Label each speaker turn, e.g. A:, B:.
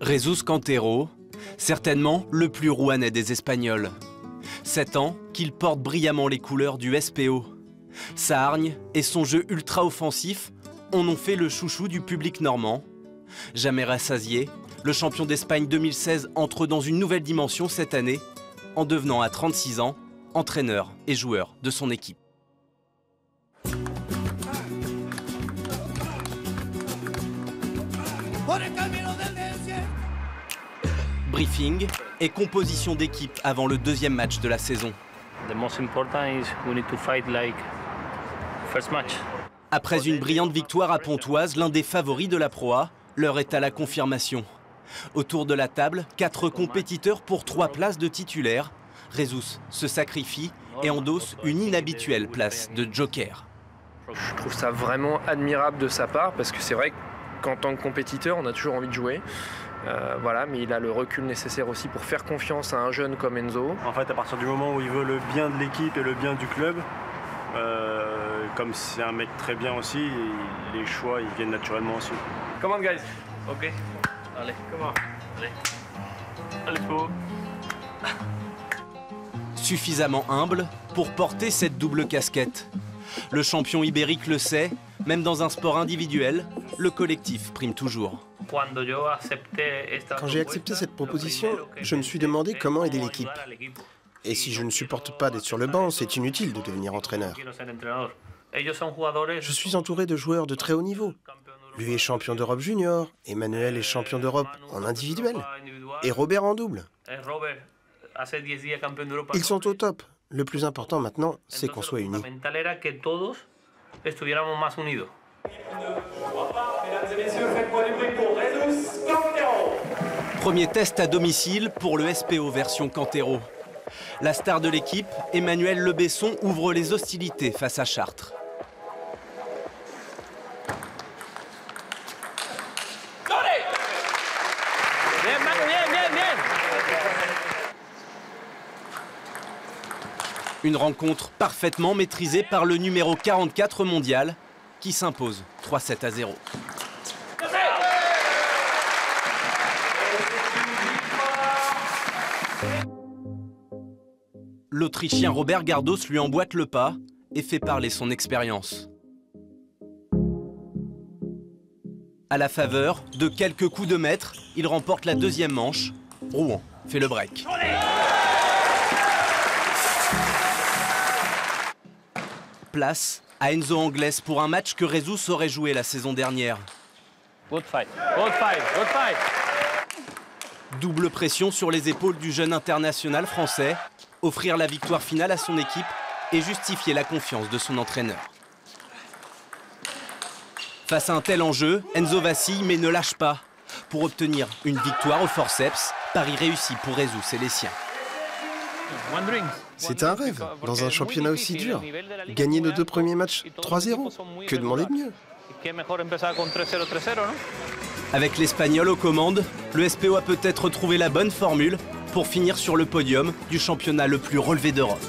A: Jesús Cantero, certainement le plus rouennais des Espagnols. 7 ans qu'il porte brillamment les couleurs du SPO. Sa hargne et son jeu ultra-offensif en ont fait le chouchou du public normand. Jamais rassasié, le champion d'Espagne 2016 entre dans une nouvelle dimension cette année, en devenant à 36 ans, entraîneur et joueur de son équipe. Briefing et composition d'équipe avant le deuxième match de la saison. Après une brillante victoire à Pontoise, l'un des favoris de la Pro A, l'heure est à la confirmation. Autour de la table, 4 compétiteurs pour 3 places de titulaire. Jesús se sacrifie et endosse une inhabituelle place de joker.
B: Je trouve ça vraiment admirable de sa part parce que c'est vrai qu'en tant que compétiteur, on a toujours envie de jouer. Voilà, mais il a le recul nécessaire aussi pour faire confiance à un jeune comme Enzo.
C: En fait, à partir du moment où il veut le bien de l'équipe et le bien du club, comme c'est un mec très bien aussi, les choix ils viennent naturellement aussi.
B: Come on, guys.
D: Ok. Allez,
B: Comment?
D: allez. Allez, faut.
A: Suffisamment humble pour porter cette double casquette. Le champion ibérique le sait, même dans un sport individuel, le collectif prime toujours.
E: Quand j'ai accepté cette proposition, je me suis demandé comment aider l'équipe. Et si je ne supporte pas d'être sur le banc, c'est inutile de devenir entraîneur. Je suis entouré de joueurs de très haut niveau. Lui est champion d'Europe junior, Emmanuel est champion d'Europe en individuel, et Robert en double. Ils sont au top. Le plus important maintenant, c'est qu'on soit unis.
A: Premier test à domicile pour le SPO version Cantero. La star de l'équipe, Emmanuel Le Besson, ouvre les hostilités face à Chartres. Une rencontre parfaitement maîtrisée par le numéro 44 mondial qui s'impose 3-7-0. L'Autrichien Robert Gardos lui emboîte le pas et fait parler son expérience. À la faveur de quelques coups de maître, il remporte la deuxième manche. Rouen fait le break. Place à Enzo Anglès pour un match que Jesús aurait joué la saison dernière.
D: Good fight. Good fight. Good fight.
A: Double pression sur les épaules du jeune international français, offrir la victoire finale à son équipe et justifier la confiance de son entraîneur. Face à un tel enjeu, Enzo vacille mais ne lâche pas. Pour obtenir une victoire au forceps, pari réussi pour Jesús et les siens.
E: C'est un rêve, dans un championnat aussi dur. Gagner nos 2 premiers matchs 3-0, que demander de mieux?
A: Avec l'Espagnol aux commandes, le SPO a peut-être trouvé la bonne formule pour finir sur le podium du championnat le plus relevé d'Europe.